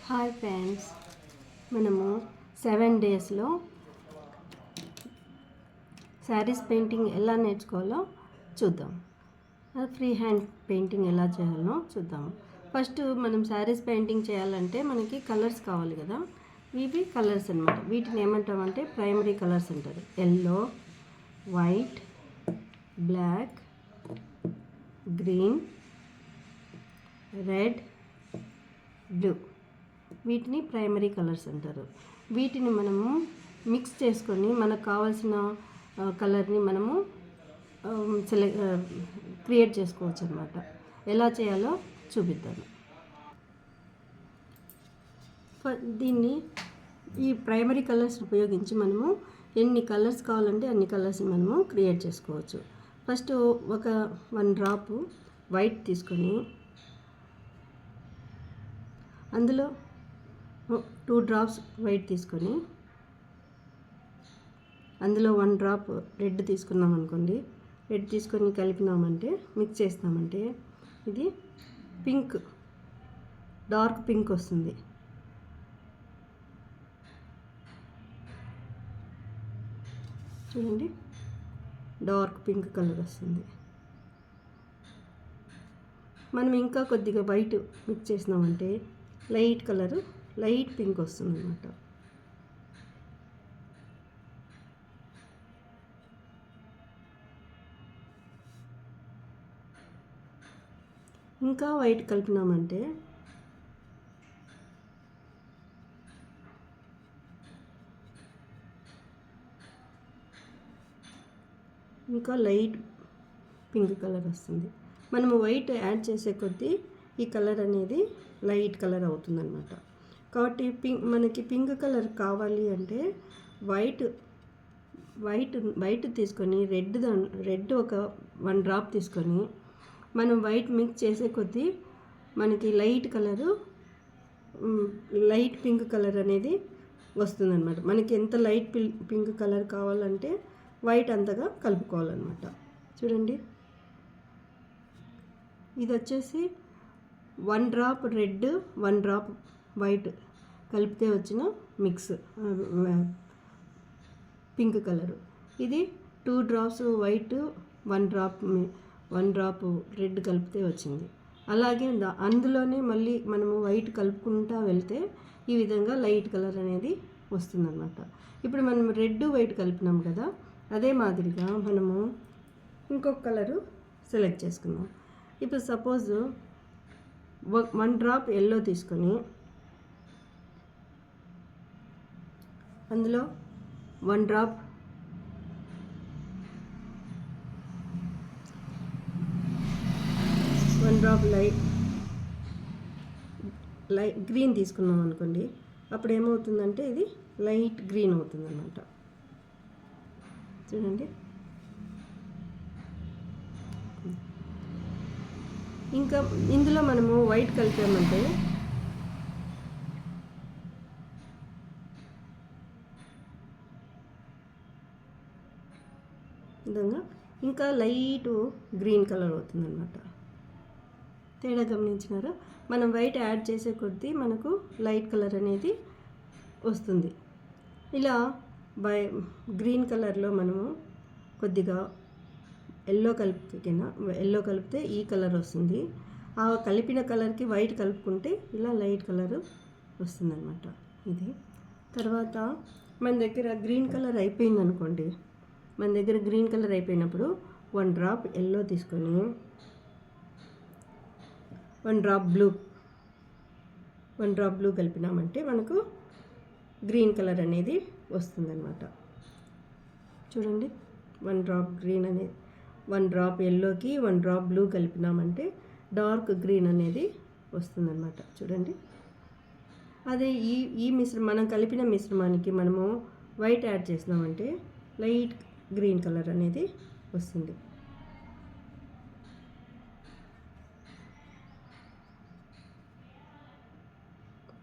Hi friends, మనము 7 డేస్లో saris painting ఎలా నేర్చుకోవాలో చూద్దాం. ఫ్రీ హ్యాండ్ పెయింటింగ్ ఎలా చేయాలో చూద్దాం. ఫస్ట్ మనం శారీస్ పెయింటింగ్ చేయాలంటే మనకి కలర్స్ కావాలి కదా. ఇవి కలర్స్ అన్నమాట. వీటిని ఏమంటామంటే ప్రైమరీ కలర్స్ అంటారు. Yellow, white, black, green, red, blue. వీటిని ప్రైమరీ కలర్స్ అంటారు. వీటిని మనము మిక్స్ చేసుకొని మనకు కావాల్సిన కలర్ని మనము క్రియేట్ చేసుకోవచ్చు అన్నమాట. ఎలా చేయాలో చూపిద్దాను. దీన్ని ఈ ప్రైమరీ కలర్స్ ఉపయోగించి మనము ఎన్ని కలర్స్ కావాలంటే అన్ని కలర్స్ని మనము క్రియేట్ చేసుకోవచ్చు. ఫస్ట్ ఒక 1 డ్రాప్ వైట్ తీసుకొని అందులో 2 డ్రాప్స్ వైట్ తీసుకొని అందులో 1 డ్రాప్ రెడ్ తీసుకున్నాం అనుకోండి. రెడ్ తీసుకొని కలిపినామంటే మిక్స్ చేస్తామంటే ఇది పింక్, డార్క్ పింక్ వస్తుంది. చూడండి, డార్క్ పింక్ కలర్ వస్తుంది. మనం ఇంకా కొద్దిగా వైట్ మిక్స్ చేసినామంటే లైట్ కలరు, లైట్ పింక్ వస్తుంది అన్నమాట. ఇంకా వైట్ కలిపినామంటే ఇంకా లైట్ పింక్ కలర్ వస్తుంది. మనము వైట్ యాడ్ చేసే కొద్దీ ఈ కలర్ అనేది లైట్ కలర్ అవుతుందన్నమాట. కాబట్టి మనకి పింక్ కలర్ కావాలి అంటే వైట్ తీసుకొని రెడ్ ఒక 1 డ్రాప్ తీసుకొని మనం వైట్ మిక్స్ చేసే కొద్దీ మనకి light colour, light pink colour అనేది వస్తుందన్నమాట. మనకి ఎంత లైట్ పింక్ కలర్ కావాలంటే వైట్ అంతగా కలుపుకోవాలన్నమాట. చూడండి, ఇది వచ్చేసి 1 డ్రాప్ రెడ్, 1 డ్రాప్ వైట్ కలిపితే వచ్చిన మిక్స్ పింక్ కలరు. ఇది 2 డ్రాప్స్ వైట్, 1 డ్రాప్ రెడ్ కలిపితే వచ్చింది. అలాగే అందులోనే మళ్ళీ మనము వైట్ కలుపుకుంటూ వెళ్తే ఈ విధంగా లైట్ కలర్ అనేది వస్తుందన్నమాట. ఇప్పుడు మనం రెడ్ వైట్ కలిపినాం కదా, అదే మాదిరిగా మనము ఇంకొక కలరు సెలెక్ట్ చేసుకుందాం. ఇప్పుడు సపోజ్ 1 డ్రాప్ ఎల్లో తీసుకొని అందులో 1 డ్రాప్ లైట్ గ్రీన్ తీసుకున్నాం అనుకోండి. అప్పుడు ఏమవుతుందంటే ఇది లైట్ గ్రీన్ అవుతుంది అన్నమాట. చూడండి, ఇంకా ఇందులో మనము వైట్ కలిపామంటే విధంగా ఇంకా లైట్ గ్రీన్ కలర్ అవుతుంది అన్నమాట. తేడా గమనించినారా? మనం వైట్ యాడ్ చేసే కొద్దీ మనకు లైట్ కలర్ అనేది వస్తుంది. ఇలా గ్రీన్ కలర్లో మనము కొద్దిగా ఎల్లో కలిపితే ఈ కలర్ వస్తుంది. ఆ కలిపిన కలర్కి వైట్ కలుపుకుంటే ఇలా లైట్ కలర్ వస్తుందన్నమాట. ఇది తర్వాత మన దగ్గర గ్రీన్ కలర్ అయిపోయింది అనుకోండి. మన దగ్గర గ్రీన్ కలర్ అయిపోయినప్పుడు 1 డ్రాప్ ఎల్లో తీసుకొని 1 డ్రాప్ బ్లూ కలిపినామంటే మనకు గ్రీన్ కలర్ అనేది వస్తుందన్నమాట. చూడండి, 1 డ్రాప్ గ్రీన్ అనేది 1 డ్రాప్ ఎల్లోకి 1 డ్రాప్ బ్లూ కలిపినామంటే డార్క్ గ్రీన్ అనేది వస్తుందన్నమాట. చూడండి, అదే ఈ మనం కలిపిన మిశ్రమానికి మనము వైట్ యాడ్ చేసినామంటే లైట్ గ్రీన్ కలర్ అనేది వస్తుంది.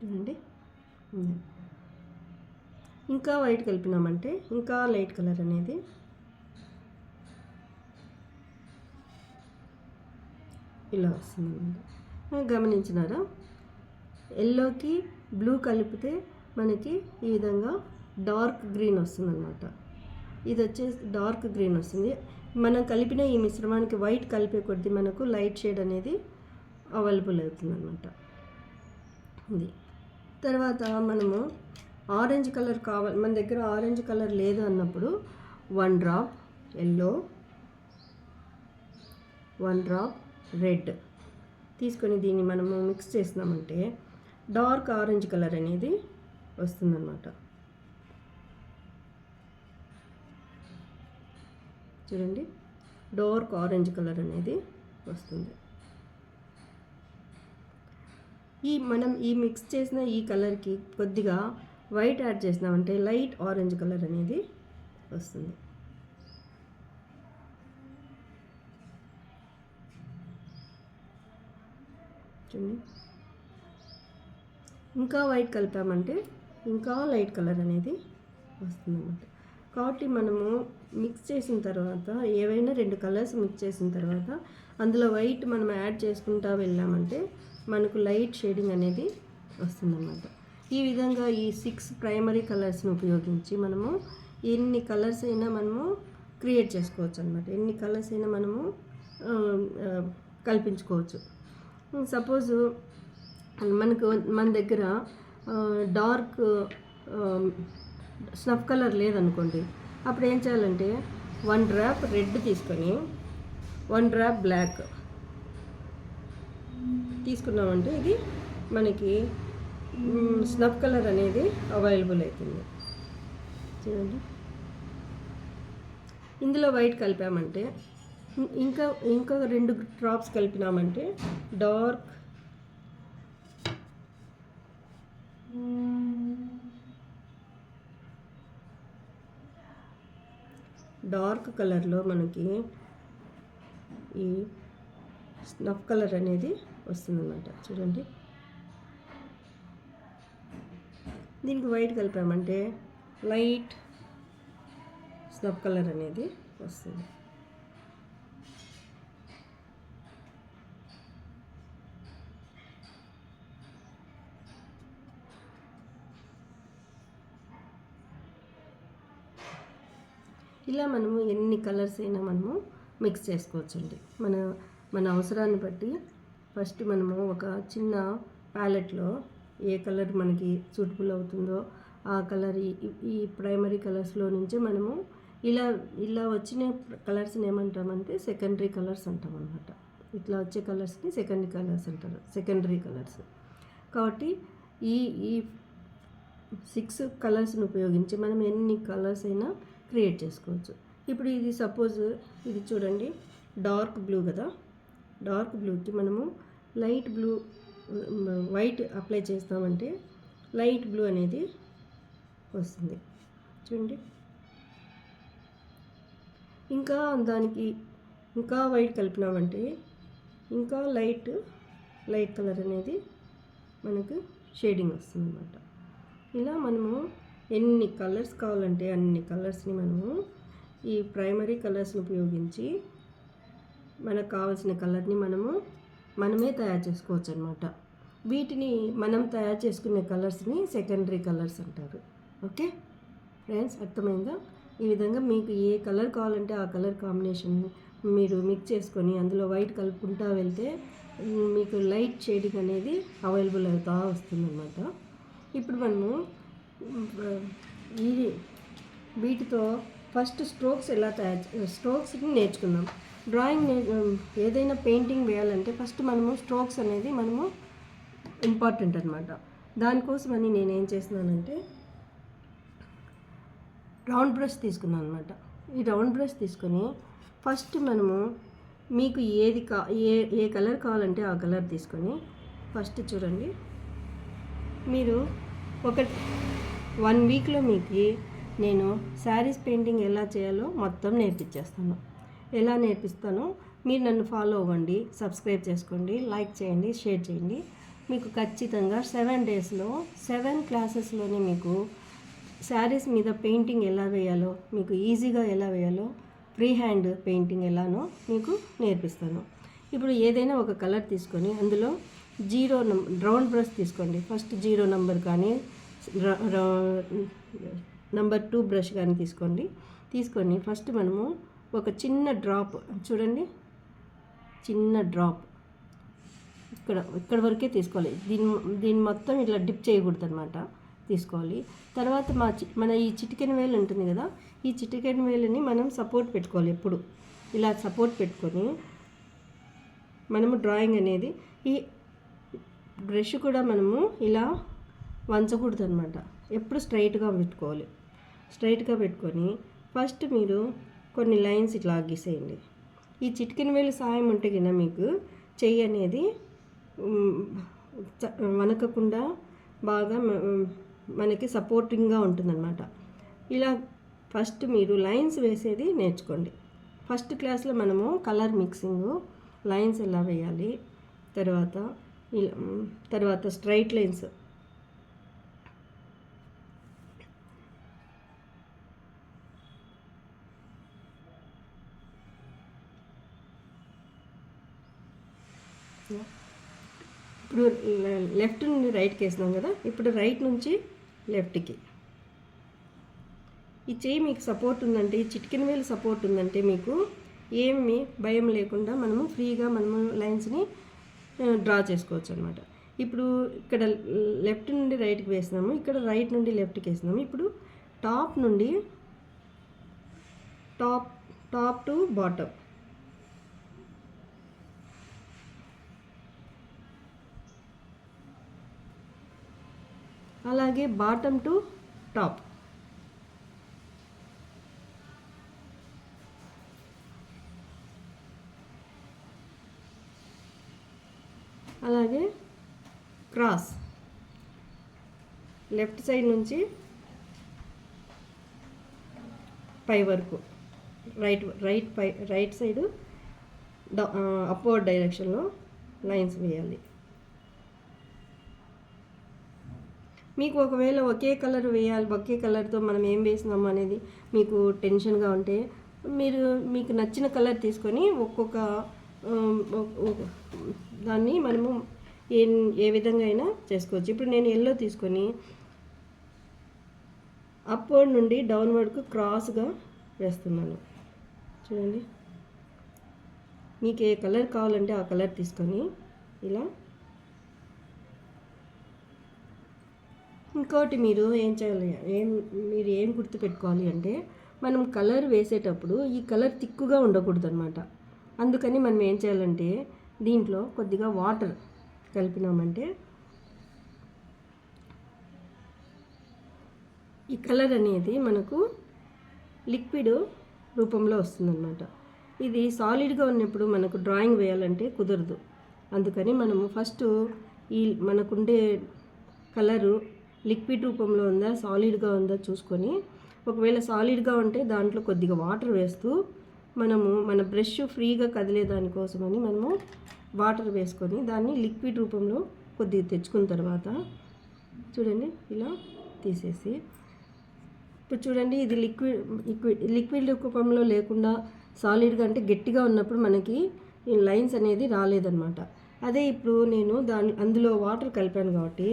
చూడండి, ఇంకా వైట్ కలిపినామంటే ఇంకా లైట్ కలర్ అనేది ఇలా వస్తుంది. గమనించినారా? ఎల్లోకి బ్లూ కలిపితే మనకి ఈ విధంగా డార్క్ గ్రీన్ వస్తుందన్నమాట. ఇది వచ్చేసి డార్క్ గ్రీన్ వస్తుంది. మనం కలిపిన ఈ మిశ్రమానికి వైట్ కలిపే కొద్దీ మనకు లైట్ షేడ్ అనేది అవైలబుల్ అవుతుందన్నమాట. ఇది తర్వాత మనము ఆరెంజ్ కలర్ కావాలి, మన దగ్గర ఆరెంజ్ కలర్ లేదు అన్నప్పుడు 1 డ్రాప్ ఎల్లో, 1 డ్రాప్ రెడ్ తీసుకొని దీన్ని మనము మిక్స్ చేసినామంటే డార్క్ ఆరెంజ్ కలర్ అనేది వస్తుందన్నమాట. చూడండి, డార్క్ ఆరెంజ్ కలర్ అనేది వస్తుంది. మనం ఈ మిక్స్ చేసిన ఈ కలర్కి కొద్దిగా వైట్ యాడ్ చేసినామంటే లైట్ ఆరెంజ్ కలర్ అనేది వస్తుంది. చూడండి, ఇంకా వైట్ కలిపామంటే ఇంకా లైట్ కలర్ అనేది వస్తుందన్నమాట. కాబట్టి మనము మిక్స్ చేసిన తర్వాత ఏవైనా 2 కలర్స్ మిక్స్ చేసిన తర్వాత అందులో వైట్ మనం యాడ్ చేసుకుంటూ వెళ్ళామంటే మనకు లైట్ షేడింగ్ అనేది వస్తుందన్నమాట. ఈ విధంగా ఈ 6 ప్రైమరీ కలర్స్ని ఉపయోగించి మనము ఎన్ని కలర్స్ అయినా మనము క్రియేట్ చేసుకోవచ్చు అన్నమాట. ఎన్ని కలర్స్ అయినా మనము కల్పించుకోవచ్చు. సపోజు మన దగ్గర డార్క్ స్నఫ్ కలర్ లేదనుకోండి, అప్పుడు ఏం చేయాలంటే 1 డ్రాప్ రెడ్ తీసుకొని 1 డ్రాప్ బ్లాక్ తీసుకున్నామంటే ఇది మనకి స్నఫ్ కలర్ అనేది అవైలబుల్ అవుతుంది. చూడండి, ఇందులో వైట్ కలిపామంటే ఇంకా 2 డ్రాప్స్ కలిపినామంటే డార్క్ కలర్లో మనకి ఈ స్నఫ్ కలర్ అనేది వస్తుందన్నమాట. చూడండి, దీనికి వైట్ కలిపామంటే లైట్ స్నఫ్ కలర్ అనేది వస్తుంది. ఇలా మనము ఎన్ని కలర్స్ అయినా మనము మిక్స్ చేసుకోవచ్చండి. మన అవసరాన్ని బట్టి ఫస్ట్ మనము ఒక చిన్న ప్యాలెట్లో ఏ కలర్ మనకి సూటబుల్ అవుతుందో ఆ కలర్ ఈ ప్రైమరీ కలర్స్లో నుంచి మనము ఇలా వచ్చిన కలర్స్ని ఏమంటామంటే సెకండరీ కలర్స్ అంటాం అన్నమాట. ఇట్లా వచ్చే కలర్స్ని సెకండరీ కలర్స్ అంటారు, సెకండరీ కలర్స్. కాబట్టి ఈ 6 కలర్స్ని ఉపయోగించి మనం ఎన్ని కలర్స్ అయినా క్రియేట్ చేసుకోవచ్చు. ఇప్పుడు ఇది సపోజ్ ఇది చూడండి, డార్క్ బ్లూ కదా, డార్క్ బ్లూకి మనము లైట్ బ్లూ వైట్ అప్లై చేస్తామంటే లైట్ బ్లూ అనేది వస్తుంది. చూడండి, ఇంకా దానికి ఇంకా వైట్ కలిపినామంటే ఇంకా లైట్ కలర్ అనేది మనకు షేడింగ్ వస్తుంది అన్నమాట. ఇలా మనము ఎన్ని కలర్స్ కావాలంటే అన్ని కలర్స్ని మనము ఈ ప్రైమరీ కలర్స్ని ఉపయోగించి మనకు కావాల్సిన కలర్ని మనమే తయారు చేసుకోవచ్చు అన్నమాట. వీటిని మనం తయారు చేసుకునే కలర్స్ని సెకండరీ కలర్స్ అంటారు. ఓకే ఫ్రెండ్స్, అర్థమైందా? ఈ విధంగా మీకు ఏ కలర్ కావాలంటే ఆ కలర్ కాంబినేషన్ మీరు మిక్స్ చేసుకొని అందులో వైట్ కలుపుకుంటూ వెళ్తే మీకు లైట్ షేడింగ్ అనేది అవైలబుల్ అవుతూ వస్తుందన్నమాట. ఇప్పుడు మనము వీటితో ఫస్ట్ స్ట్రోక్స్ని నేర్చుకుందాం. డ్రాయింగ్ ఏదైనా పెయింటింగ్ వేయాలంటే ఫస్ట్ మనము స్ట్రోక్స్ అనేది ఇంపార్టెంట్ అనమాట. దానికోసమని నేనేం చేస్తున్నానంటే రౌండ్ బ్రష్ తీసుకున్నాను అనమాట. ఈ రౌండ్ బ్రష్ తీసుకొని ఫస్ట్ మనము మీకు ఏ కలర్ కావాలంటే ఆ కలర్ తీసుకొని ఫస్ట్ చూడండి, మీరు ఒక 1 వీక్లో మీకు నేను శారీస్ పెయింటింగ్ ఎలా చేయాలో మొత్తం నేర్పించేస్తాను. ఎలా నేర్పిస్తానో మీరు నన్ను ఫాలో అవ్వండి, సబ్స్క్రైబ్ చేసుకోండి, లైక్ చేయండి, షేర్ చేయండి. మీకు ఖచ్చితంగా 7 డేస్లో 7 క్లాసెస్లోనే మీకు శారీస్ మీద పెయింటింగ్ ఎలా వేయాలో, మీకు ఈజీగా ఎలా వేయాలో, ఫ్రీ హ్యాండ్ పెయింటింగ్ ఎలానో మీకు నేర్పిస్తాను. ఇప్పుడు ఏదైనా ఒక కలర్ తీసుకొని అందులో రౌండ్ బ్రష్ తీసుకోండి. ఫస్ట్ 0 నెంబర్ కానీ నెంబర్ 2 బ్రష్ కానీ తీసుకొని ఫస్ట్ మనము ఒక చిన్న డ్రాప్ చూడండి, చిన్న డ్రాప్ ఇక్కడ వరకే తీసుకోవాలి. దీన్ని మొత్తం ఇట్లా డిప్ చేయకూడదు అనమాట, తీసుకోవాలి. తర్వాత మన ఈ చిటికెన వేలు ఉంటుంది కదా, ఈ చిటికెన వేలుని మనం సపోర్ట్ పెట్టుకోవాలి. ఎప్పుడు ఇలా సపోర్ట్ పెట్టుకొని మనము డ్రాయింగ్ అనేది, ఈ బ్రష్ కూడా మనము ఇలా వంచకూడదు అనమాట, ఎప్పుడు స్ట్రైట్గా పెట్టుకోవాలి. స్ట్రైట్గా పెట్టుకొని ఫస్ట్ మీరు కొన్ని లైన్స్ ఇట్లా గీసేయండి. ఈ చిటికెన వేలు సాయం ఉంటే కన్నా మీకు చెయ్యి అనేది వనకకుండా బాగా మనకి సపోర్టింగ్గా ఉంటుందన్నమాట. ఇలా ఫస్ట్ మీరు లైన్స్ వేసేది నేర్చుకోండి. ఫస్ట్ క్లాస్లో మనము కలర్ మిక్సింగ్, లైన్స్ ఎలా వేయాలి, తర్వాత స్ట్రైట్ లైన్స్, ఇప్పుడు లెఫ్ట్ నుండి రైట్కి వేసినాం కదా, ఇప్పుడు రైట్ నుంచి లెఫ్ట్కి. ఈ చెయ్యి మీకు సపోర్ట్ ఉందంటే, ఈ చిటికెన వేలు సపోర్ట్ ఉందంటే మీకు ఏమి భయం లేకుండా మనము ఫ్రీగా మనము లైన్స్ని డ్రా చేసుకోవచ్చు అనమాట. ఇప్పుడు ఇక్కడ లెఫ్ట్ నుండి రైట్కి వేసినాము, ఇక్కడ రైట్ నుండి లెఫ్ట్కి వేసినాము. ఇప్పుడు టాప్ నుండి టాప్ టు బాటమ్, అలాగే బాటమ్ టు టాప్, అలాగే క్రాస్ లెఫ్ట్ సైడ్ నుంచి పై వరకు, రైట్ సైడ్ అప్వర్డ్ డైరెక్షన్లో లైన్స్ వేయాలి. మీకు ఒకవేళ ఒకే కలర్ వేయాలి, ఒకే కలర్తో మనం ఏం వేసినాము అనేది మీకు టెన్షన్గా ఉంటే మీకు నచ్చిన కలర్ తీసుకొని ఒక్కొక్క దాన్ని మనము ఏ విధంగా అయినా చేసుకోవచ్చు. ఇప్పుడు నేను ఎల్లో తీసుకొని అప్వర్డ్ నుండి డౌన్వర్డ్కు క్రాస్గా వేస్తున్నాను. చూడండి, మీకు ఏ కలర్ కావాలంటే ఆ కలర్ తీసుకొని ఇలా. ఇంకోటి మీరు ఏం చేయాలి, మీరు ఏం గుర్తుపెట్టుకోవాలి అంటే, మనం కలర్ వేసేటప్పుడు ఈ కలర్ తిక్కుగా ఉండకూడదు అనమాట. అందుకని మనం ఏం చేయాలంటే, దీంట్లో కొద్దిగా వాటర్ కలిపినామంటే ఈ కలర్ అనేది మనకు లిక్విడ్ రూపంలో వస్తుందన్నమాట. ఇది సాలిడ్గా ఉన్నప్పుడు మనకు డ్రాయింగ్ వేయాలంటే కుదరదు. అందుకని మనము ఫస్ట్ మనకుండే కలరు లిక్విడ్ రూపంలో ఉందా, సాలిడ్గా ఉందా చూసుకొని, ఒకవేళ సాలిడ్గా ఉంటే దాంట్లో కొద్దిగా వాటర్ వేస్తూ మన బ్రష్ ఫ్రీగా కదిలేదానికోసమని మనము వాటర్ వేసుకొని దాన్ని లిక్విడ్ రూపంలో కొద్దిగా తెచ్చుకున్న తర్వాత చూడండి ఇలా తీసేసి, ఇప్పుడు చూడండి ఇది లిక్విడ్ రూపంలో లేకుండా సాలిడ్గా అంటే గట్టిగా ఉన్నప్పుడు మనకి ఈ లైన్స్ అనేది రాలేదన్నమాట. అదే ఇప్పుడు నేను అందులో వాటర్ కలిపాను కాబట్టి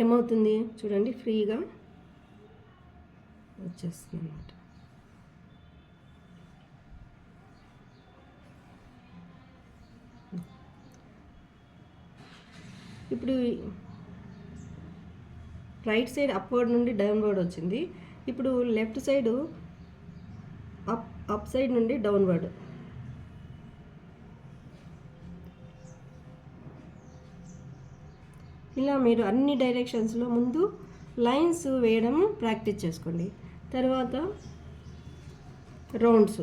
ఏమవుతుంది చూడండి, ఫ్రీగా వచ్చేస్తుంది అన్నమాట. ఇప్పుడు రైట్ సైడ్ అప్వర్డ్ నుండి డౌన్వర్డ్ వచ్చింది. ఇప్పుడు లెఫ్ట్ సైడు అప్ సైడ్ నుండి డౌన్వర్డ్. ఇలా మీరు అన్ని డైరెక్షన్స్లో ముందు లైన్స్ వేయడం ప్రాక్టీస్ చేసుకోండి. తర్వాత rounds,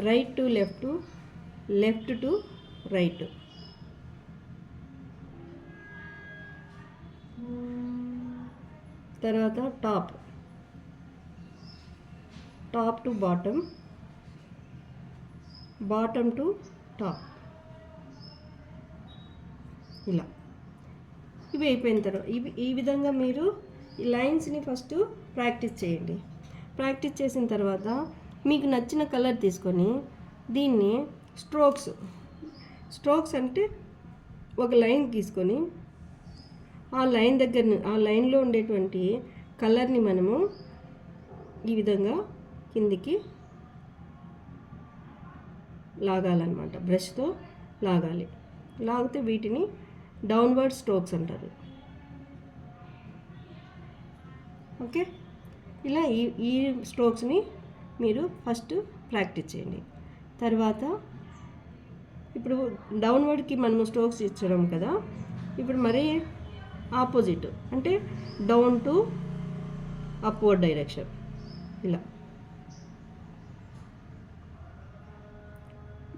right to left, left to right, తర్వాత top to bottom, bottom to top. ఇలా ఇవి అయిపోయిన తర్వాత ఈ విధంగా మీరు ఈ లైన్స్ని ఫస్ట్ ప్రాక్టీస్ చేయండి. ప్రాక్టీస్ చేసిన తర్వాత మీకు నచ్చిన కలర్ తీసుకొని దీన్ని స్ట్రోక్స్ అంటే ఒక లైన్ తీసుకొని ఆ లైన్లో ఉండేటువంటి కలర్ని మనము ఈ విధంగా కిందికి లాగాలన్నమాట. బ్రష్తో లాగాలి. లాగితే వీటిని డౌన్వర్డ్ స్ట్రోక్స్ అంటారు. ఓకే, ఇలా ఈ స్ట్రోక్స్ని మీరు ఫస్ట్ ప్రాక్టీస్ చేయండి. తర్వాత ఇప్పుడు డౌన్వర్డ్కి మనము స్ట్రోక్స్ ఇచ్చడం కదా, ఇప్పుడు మరీ ఆపోజిట్ అంటే డౌన్ టు అప్వర్డ్ డైరెక్షన్. ఇలా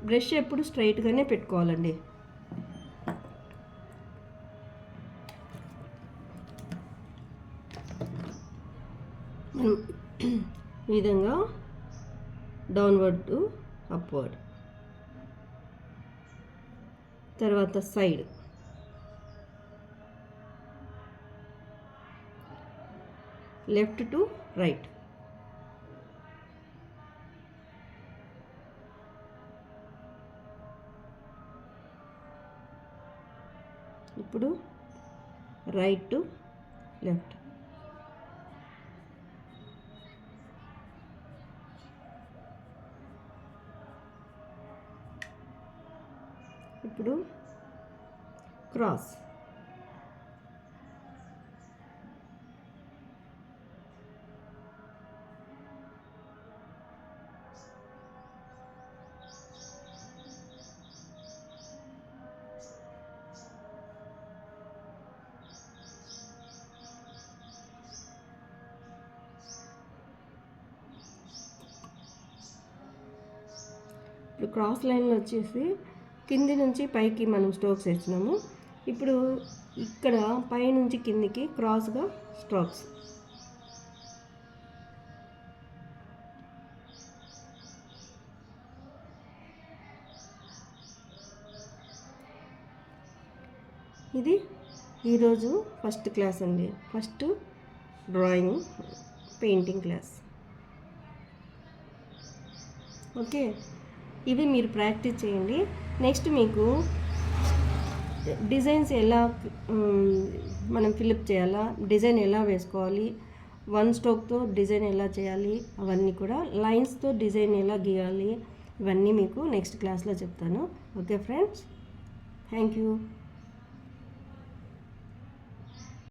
బ్రష్ ఎప్పుడు స్ట్రైట్గానే పెట్టుకోవాలండి. మనం ఈ విధంగా డౌన్వర్డ్ టు అప్వర్డ్, తర్వాత సైడ్, లెఫ్ట్ టు రైట్, ఇప్పుడు రైట్ టు లెఫ్ట్, ఇప్పుడు క్రాస్, ఇప్పుడు క్రాస్ లైన్లో వచ్చేసి కింది నుంచి పైకి మనం స్ట్రోక్స్ వేసినాము. ఇప్పుడు ఇక్కడ పై నుంచి కిందికి క్రాస్గా స్ట్రోక్స్. ఇది ఈరోజు ఫస్ట్ క్లాస్ అండి, first drawing painting class. Okay, ఇవి మీరు ప్రాక్టీస్ చేయండి. నెక్స్ట్ మీకు డిజైన్స్ ఎలా మనం ఫిలప్ చేయాలా, డిజైన్ ఎలా వేసుకోవాలి, వన్ స్ట్రోక్తో డిజైన్ ఎలా చేయాలి, అవన్నీ కూడా లైన్స్తో డిజైన్ ఎలా గీయాలి, ఇవన్నీ మీకు నెక్స్ట్ క్లాస్లో చెప్తాను. Okay friends, thank you.